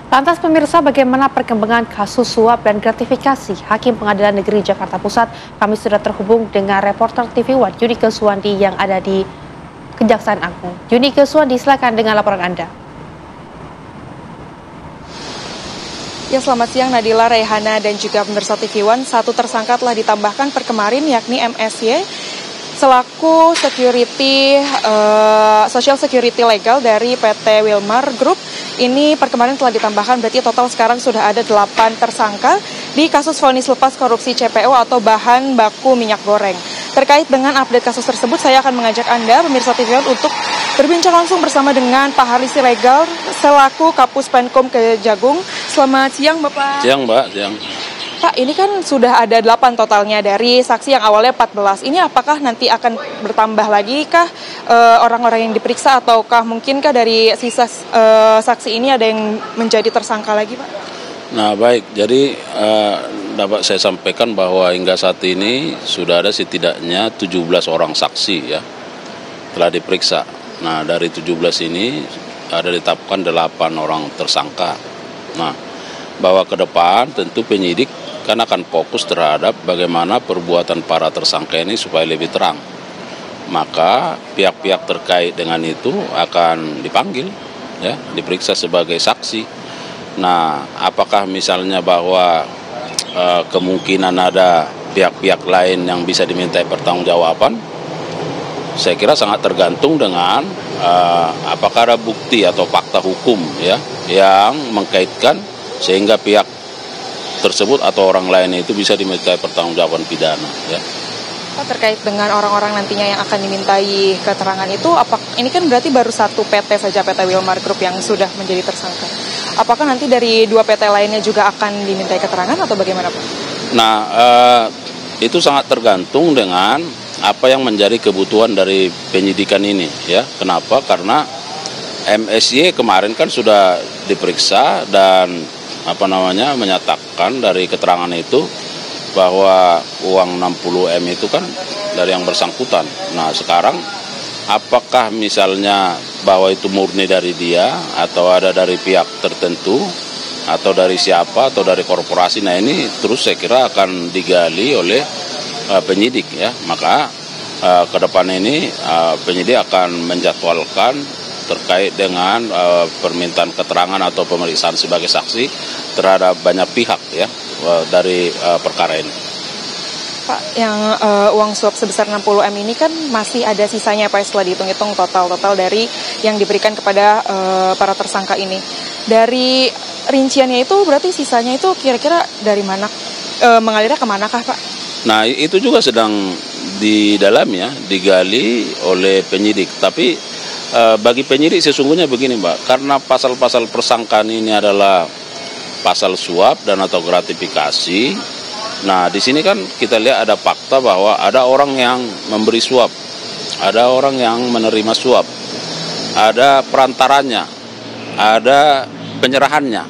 Lantas pemirsa, bagaimana perkembangan kasus suap dan gratifikasi Hakim Pengadilan Negeri Jakarta Pusat? Kami sudah terhubung dengan reporter TV One Yunike Suwandi yang ada di Kejaksaan Agung. Yunike Suwandi, silakan dengan laporan Anda. Ya, selamat siang Nadila, Rehana, dan juga pemirsa TV One. Satu tersangka telah ditambahkan per kemarin, yakni MSY selaku social security legal dari PT Wilmar Group. Ini per kemarin telah ditambahkan, berarti total sekarang sudah ada 8 tersangka di kasus vonis lepas korupsi CPO atau bahan baku minyak goreng. Terkait dengan update kasus tersebut, saya akan mengajak Anda, pemirsa TV One, untuk berbincang langsung bersama dengan Pak Harli Siregar selaku Kapus Penkum Kejagung. Selamat siang, Bapak. Siang, Mbak. Siang. Pak, ini kan sudah ada 8 totalnya dari saksi yang awalnya 14. Ini apakah nanti akan bertambah lagi kah orang-orang yang diperiksa, ataukah mungkinkah dari sisa saksi ini ada yang menjadi tersangka lagi, Pak? Nah, baik. Jadi dapat saya sampaikan bahwa hingga saat ini sudah ada setidaknya 17 orang saksi ya telah diperiksa. Nah, dari 17 ini ada ditetapkan 8 orang tersangka. Nah, bahwa ke depan tentu penyidik kan akan fokus terhadap bagaimana perbuatan para tersangka ini supaya lebih terang. Maka pihak-pihak terkait dengan itu akan dipanggil, ya, diperiksa sebagai saksi. Nah, apakah misalnya bahwa kemungkinan ada pihak-pihak lain yang bisa dimintai pertanggungjawaban? Saya kira sangat tergantung dengan apakah ada bukti atau fakta hukum ya yang mengkaitkan sehingga pihak tersebut atau orang lain itu bisa dimintai pertanggungjawaban pidana ya. Terkait dengan orang-orang nantinya yang akan dimintai keterangan itu, ini kan berarti baru satu PT saja, PT Wilmar Group yang sudah menjadi tersangka. Apakah nanti dari 2 PT lainnya juga akan dimintai keterangan atau bagaimana, Pak? Nah, itu sangat tergantung dengan apa yang menjadi kebutuhan dari penyidikan ini ya. Kenapa? Karena MSY kemarin kan sudah diperiksa dan menyatakan dari keterangan itu bahwa uang 60M itu kan dari yang bersangkutan. Nah, sekarang apakah misalnya bahwa itu murni dari dia atau ada dari pihak tertentu atau dari siapa atau dari korporasi? Nah, ini terus saya kira akan digali oleh penyidik ya. Maka ke depan ini penyidik akan menjadwalkan terkait dengan permintaan keterangan atau pemeriksaan sebagai saksi terhadap banyak pihak ya dari perkara ini. Pak, yang uang suap sebesar 60M ini kan masih ada sisanya, Pak, setelah dihitung-hitung total dari yang diberikan kepada para tersangka ini. Dari rinciannya itu berarti sisanya itu kira-kira dari mana, mengalirnya kemanakah, Pak? Nah, itu juga sedang digali oleh penyidik. Tapi bagi penyidik sesungguhnya begini, Mbak, karena pasal-pasal persangkaan ini adalah pasal suap dan atau gratifikasi. Nah, di sini kan kita lihat ada fakta bahwa ada orang yang memberi suap, ada orang yang menerima suap, ada perantaranya, ada penyerahannya,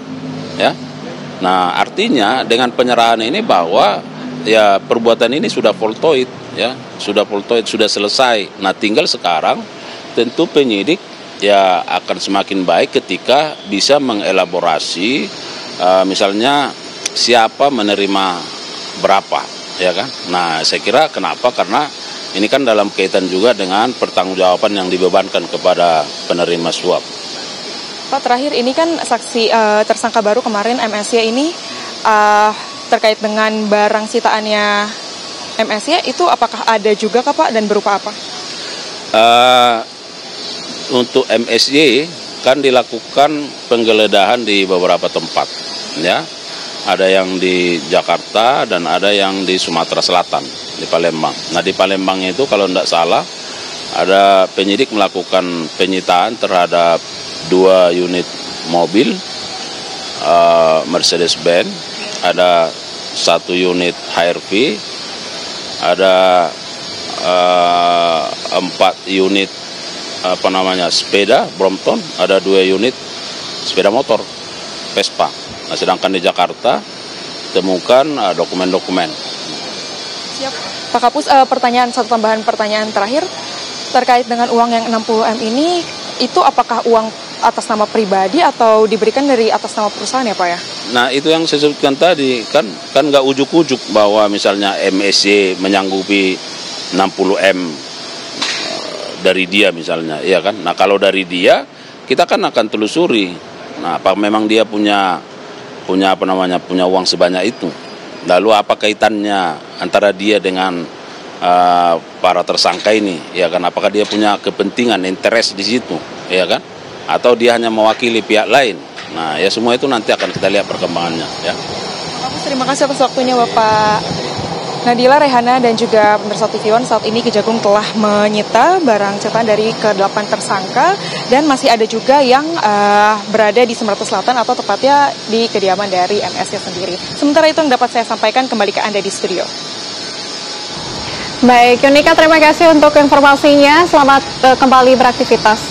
ya. Nah, artinya dengan penyerahan ini bahwa ya perbuatan ini sudah voltoid, ya, sudah selesai. Nah, tinggal sekarang tentu penyidik ya akan semakin baik ketika bisa mengelaborasi misalnya siapa menerima berapa, ya kan? Nah, saya kira kenapa? Karena ini kan dalam kaitan juga dengan pertanggungjawaban yang dibebankan kepada penerima suap. Pak, terakhir ini kan saksi tersangka baru kemarin MSY ini terkait dengan barang sitaannya MSY itu apakah ada juga, Pak, dan berupa apa? Untuk MSY kan dilakukan penggeledahan di beberapa tempat, ya. Ada yang di Jakarta dan ada yang di Sumatera Selatan, di Palembang. Nah, di Palembang itu kalau tidak salah ada penyidik melakukan penyitaan terhadap 2 unit mobil Mercedes-Benz, ada 1 unit HRV, ada 4 unit sepeda Brompton, ada 2 unit sepeda motor Vespa. Nah, sedangkan di Jakarta temukan dokumen-dokumen. Siap, Pak Kapus. Tambahan pertanyaan terakhir terkait dengan uang yang 60M ini, itu apakah uang atas nama pribadi atau diberikan dari atas nama perusahaan ya Pak ya? Nah itu yang saya sebutkan tadi, kan nggak ujuk-ujuk bahwa misalnya MSC menyanggupi 60M dari dia misalnya, ya kan? Nah kalau dari dia, kita kan akan telusuri. Nah apa memang dia punya uang sebanyak itu? Lalu apa kaitannya antara dia dengan para tersangka ini, ya kan? Apakah dia punya kepentingan, interest di situ, ya kan? Atau dia hanya mewakili pihak lain? Nah, ya semua itu nanti akan kita lihat perkembangannya, ya. Terima kasih atas waktunya Bapak Nadila, Rehana, dan juga pemirsa TV One. Saat ini Kejagung telah menyita barang cetakan dari ke-8 tersangka dan masih ada juga yang berada di Sumatera Selatan atau tepatnya di kediaman dari MS-nya sendiri. Sementara itu yang dapat saya sampaikan, kembali ke Anda di studio. Baik, Yunika, terima kasih untuk informasinya. Selamat kembali beraktivitas.